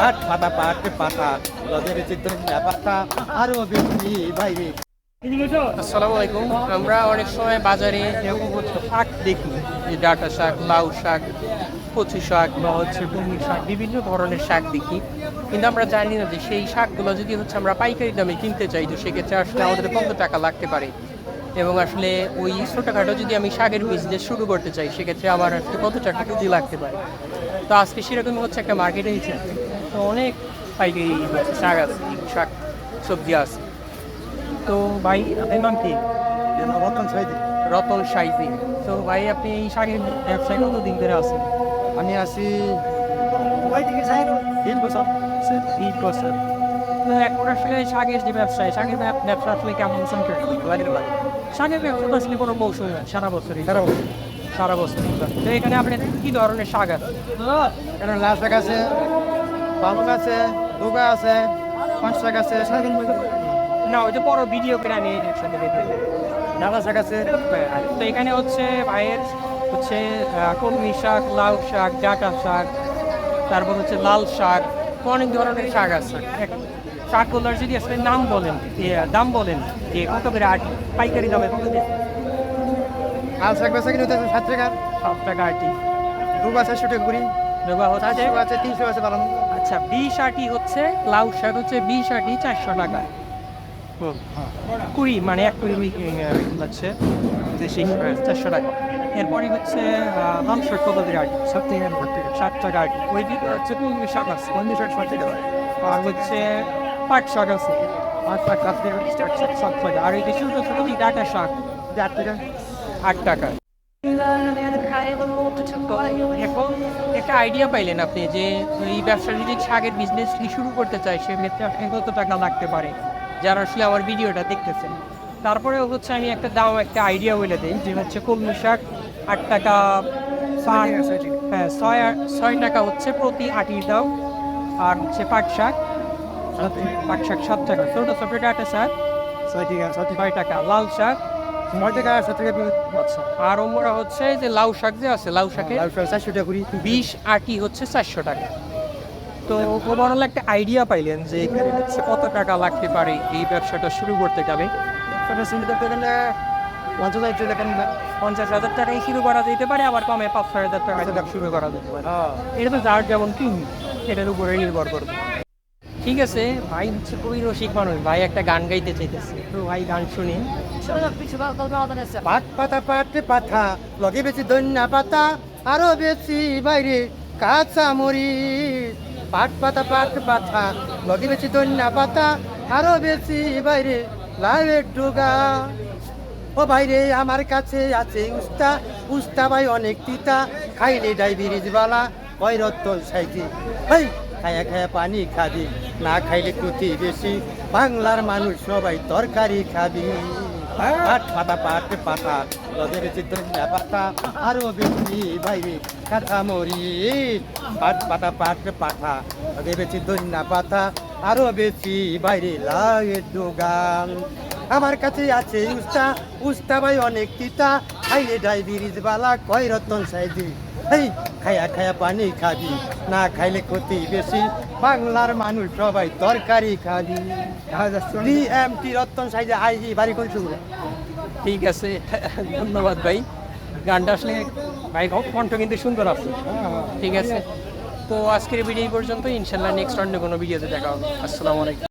পাট পাতা পাট পাতা লগে চিত্র পাতা আরো বেশি বাইরে। আসসালামু আলাইকুম। আমরা অনেক সময় বাজারে এরকম হচ্ছে শাক দেখি, যে ডাঁটা শাক, লাউ শাক, কচু শাক বা হচ্ছে কুমড়ো শাক, বিভিন্ন ধরনের শাক দেখি, কিন্তু আমরা জানি না যে সেই শাকগুলো যদি হচ্ছে আমরা পাইকারি দামে কিনতে চাই, তো সেক্ষেত্রে আসলে আমাদের কত টাকা লাগতে পারে, এবং আসলে ওই ছোটোখাটো যদি আমি শাকের বিজনেস শুরু করতে চাই, সেক্ষেত্রে আমার আসলে কত টাকা কেজি লাগতে পারে। তো আজকে সেরকমই হচ্ছে একটা মার্কেটে হিসেবে তো অনেক পাইকারি শাক আছে, শাক সবজি আছে। তো ভাই আপনার নাম কি? রতন সাইদি। রতন সাইজি। তো ভাই আপনি এই শাকের ব্যবসায় কতদিন ধরে আছেন? আমি আছি 3 বছর। 3 বছর। তো এখন আসলে শাকের যে ব্যবসায়, শাকের ব্যবসা আসলে কেমন চলছে? শাকের ব্যবসা তো আসলে কোনো মৌসুমে না, সারা বছরই। সারা বছর। তো এখানে আপনার কি ধরনের শাক আছে? এখানে লাল শাক আছে, পালং আছে, দুগা আছে, পাঁচ শাক আছে, না, ওই যে বড় ভিডিও করে আমি একসাথে দেখতে। ডালা শাক আছে। তো এখানে হচ্ছে ভাইয়ের হচ্ছে কলমি শাক, লাউ শাক, ডাঁটা শাক, তারপর হচ্ছে লাল শাক, অনেক ধরনের শাক আছে। শাকগুলোর যদি আসলে নাম বলেন, দাম বলেন যে কত করে পাইকারি দামে কত দিয়ে? লাল শাক বেচা কিনে 7 টাকা, 7 টাকা আটি। দুগা 400 টাকা করি, দেওয়া হচ্ছে 400 আছে, 300 আছে পালং। আচ্ছা, 20 আটি হচ্ছে লাউ শাক, হচ্ছে 20 আটি 400 টাকা। কুড়ি মানে 1 কুড়ি হচ্ছে 400 টাকা। এরপরে হচ্ছে লাল শাক কত করে আটি? 7 টাকা আটি। ওই দিকে হচ্ছে কুমড়ো শাক আছে, 60 টাকা। আর হচ্ছে পাট শাক আছে, পাট শাক আছে 7 টাকা। আর এই যে ছোটো ছোটো ডাঁটা শাক 8 টাকা। 8 টাকা। এখন একটা আইডিয়া পাইলেন আপনি যে এই ব্যবসা যদি শাকের বিজনেস শুরু করতে চাই, সেক্ষেত্রে আপনি কত টাকা লাগতে পারে, যারা আসলে আমার ভিডিওটা দেখতেছেন। তারপরে হচ্ছে আমি একটা আইডিয়া বলে দিই, যে হচ্ছে কলমি শাক 8 টাকা, হ্যাঁ 6 টাকা হচ্ছে প্রতি আটির দাম। আর হচ্ছে পাট শাক 7 টাকা। ছোটো ছোটো ডাঁটা শাক 6 টাকা। লাল শাক 9 টাকা, 7 টাকা। আচ্ছা। আর ওমরা হচ্ছে যে লাউ শাক যে আছে, লাউ শাকে লাল শাক 400 টাকা করি। 20 আটি হচ্ছে 400 টাকা। তো ওভারঅল একটা আইডিয়া পাইলেন যে এখানে হচ্ছে কত টাকা লাগতে পারে এই ব্যবসাটা শুরু করতে গেলে। সেটা শুনতে গেলে 50,000 টাকা নিবে। 50,000 টাকায় শুরু করা যেতে পারে, আবার কমে 5-6,000 টাকা শুরু করা যেতে পারে। এটা তো যার যেমন কিন সেটার উপরে নির্ভর করবে। ঠিক আছে, ভাই হচ্ছে খুবই রসিক মানুষ, ভাই একটা গান গাইতে চাইতেছে, তো ভাই গান শুনি। পাট পাতা পাট পাতা লগে বেশি ধন্যা পাতা আরো বেশি বাইরে কাঁচা মরিচ। পাট পাতা পাট পাতা লগে বেশি ধন্যা পাতা আরো বেশি বাইরে লাউয়ের ডুগা। ও বাইরে আমার কাছে আছে উস্তা, উস্তা ভাই অনেক তিতা, খাইলে ডায়াবেটিস বালা কয় রত্তল সাইজি। হেই খায়া খায়া পানি খাবি, না খাইলে ক্ষতি বেশি, বাংলার মানুষ সবাই তরকারি খাবি। পাট পাতা পাট পাতা লগে বেশি ধনিয়া পাতা আরো বেশি বাইরে কাঁচা মরিচ। পাট পাতা পাট পাতা লগে বেশি ধনিয়া পাতা আরো বেশি বাইরে লাউয়ের ডোগান। আমার কাছে আছে উস্তা, উস্তা ভাই অনেক তিতা, খাইলে ডায়াবেটিস বালা কয় রতন সাইজি। হেই খায়া খায়া পানি খাবি, না খাইলে ক্ষতি বেশি, বাংলার মানুষ সবাই তরকারি খাবি। DMT রতন সাইজে আইজি বাড়ি কোন শুরু। ঠিক আছে, ধন্যবাদ ভাই। গানটা আসলে ভাই কণ্ঠ কিন্তু সুন্দর আছে। ঠিক আছে, তো আজকের ভিডিও পর্যন্ত, ইনশাল্লাহ নেক্সট অন্য কোনো ভিডিওতে দেখা হবে। আসসালামু আলাইকুম।